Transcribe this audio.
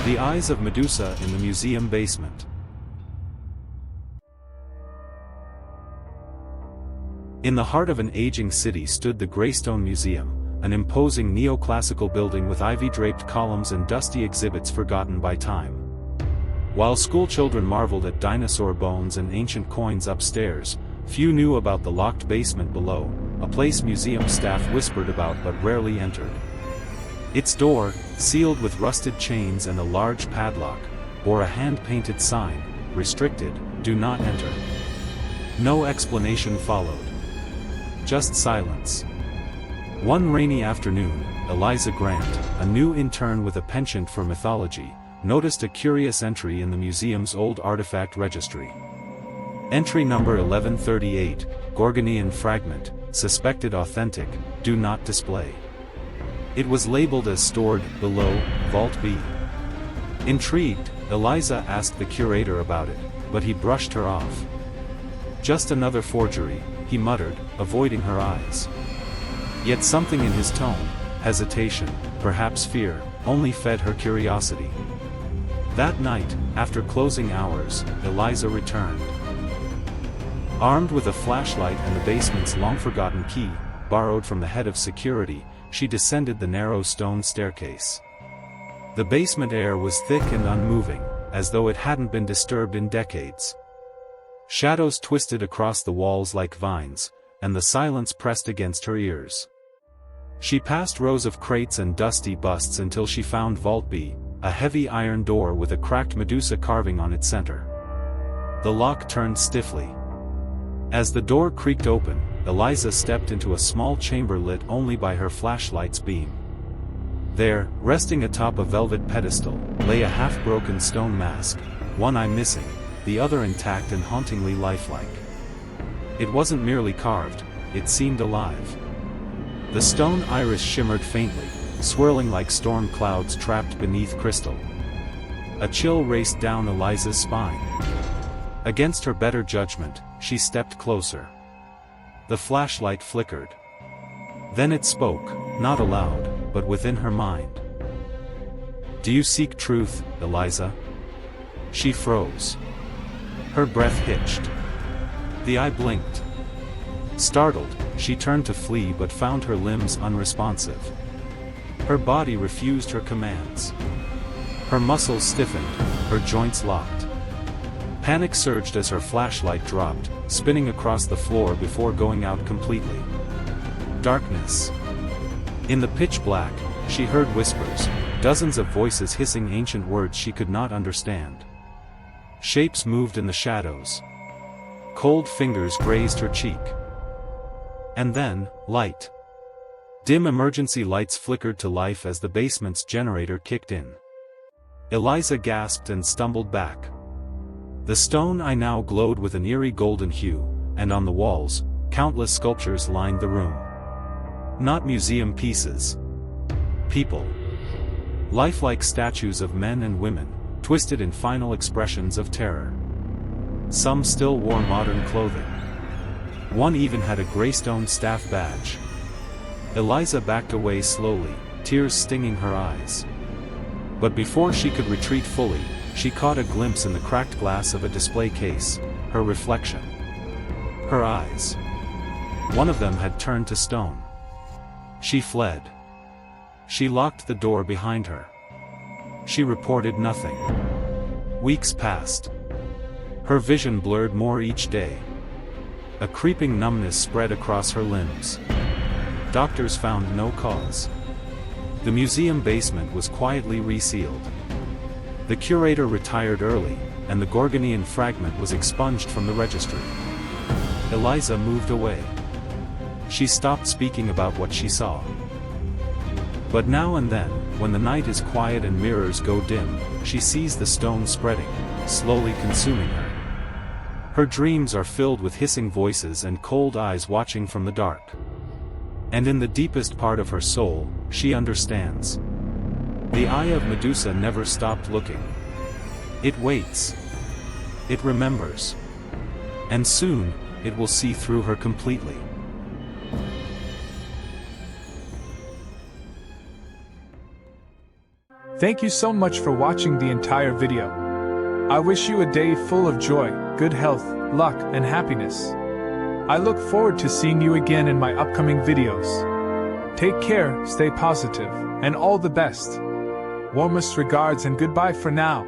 The Eyes of Medusa in the museum basement. In the heart of an aging city stood the Greystone Museum, an imposing neoclassical building with ivy-draped columns and dusty exhibits forgotten by time. While schoolchildren marveled at dinosaur bones and ancient coins upstairs, few knew about the locked basement below, a place museum staff whispered about but rarely entered. Its door, sealed with rusted chains and a large padlock, bore a hand-painted sign, "Restricted, do not enter." No explanation followed. Just silence. One rainy afternoon, Eliza Grant, a new intern with a penchant for mythology, noticed a curious entry in the museum's old artifact registry. Entry number 1138, Gorgonian fragment, suspected authentic, do not display. It was labeled as stored, below, Vault B. Intrigued, Eliza asked the curator about it, but he brushed her off. "Just another forgery," he muttered, avoiding her eyes. Yet something in his tone, hesitation, perhaps fear, only fed her curiosity. That night, after closing hours, Eliza returned. Armed with a flashlight and the basement's long-forgotten key, borrowed from the head of security, she descended the narrow stone staircase. The basement air was thick and unmoving, as though it hadn't been disturbed in decades. Shadows twisted across the walls like vines, and the silence pressed against her ears. She passed rows of crates and dusty busts until she found Vault B, a heavy iron door with a cracked Medusa carving on its center. The lock turned stiffly. As the door creaked open, Eliza stepped into a small chamber lit only by her flashlight's beam. There, resting atop a velvet pedestal, lay a half-broken stone mask, one eye missing, the other intact and hauntingly lifelike. It wasn't merely carved, it seemed alive. The stone iris shimmered faintly, swirling like storm clouds trapped beneath crystal. A chill raced down Eliza's spine. Against her better judgment, she stepped closer. The flashlight flickered. Then it spoke, not aloud, but within her mind. "Do you seek truth, Eliza?" She froze. Her breath hitched. The eye blinked. Startled, she turned to flee but found her limbs unresponsive. Her body refused her commands. Her muscles stiffened, her joints locked. Panic surged as her flashlight dropped, spinning across the floor before going out completely. Darkness. In the pitch black, she heard whispers, dozens of voices hissing ancient words she could not understand. Shapes moved in the shadows. Cold fingers grazed her cheek. And then, light. Dim emergency lights flickered to life as the basement's generator kicked in. Eliza gasped and stumbled back. The stone eye now glowed with an eerie golden hue, and on the walls, countless sculptures lined the room. Not museum pieces. People. Lifelike statues of men and women, twisted in final expressions of terror. Some still wore modern clothing. One even had a Greystone staff badge. Eliza backed away slowly, tears stinging her eyes. But before she could retreat fully, she caught a glimpse in the cracked glass of a display case, her reflection. Her eyes. One of them had turned to stone. She fled. She locked the door behind her. She reported nothing. Weeks passed. Her vision blurred more each day. A creeping numbness spread across her limbs. Doctors found no cause. The museum basement was quietly resealed. The curator retired early, and the Gorgonian fragment was expunged from the registry. Eliza moved away. She stopped speaking about what she saw. But now and then, when the night is quiet and mirrors go dim, she sees the stone spreading, slowly consuming her. Her dreams are filled with hissing voices and cold eyes watching from the dark. And in the deepest part of her soul, she understands. The eye of Medusa never stopped looking. It waits. It remembers. And soon, it will see through her completely. Thank you so much for watching the entire video. I wish you a day full of joy, good health, luck, and happiness. I look forward to seeing you again in my upcoming videos. Take care, stay positive, and all the best. Warmest regards and goodbye for now.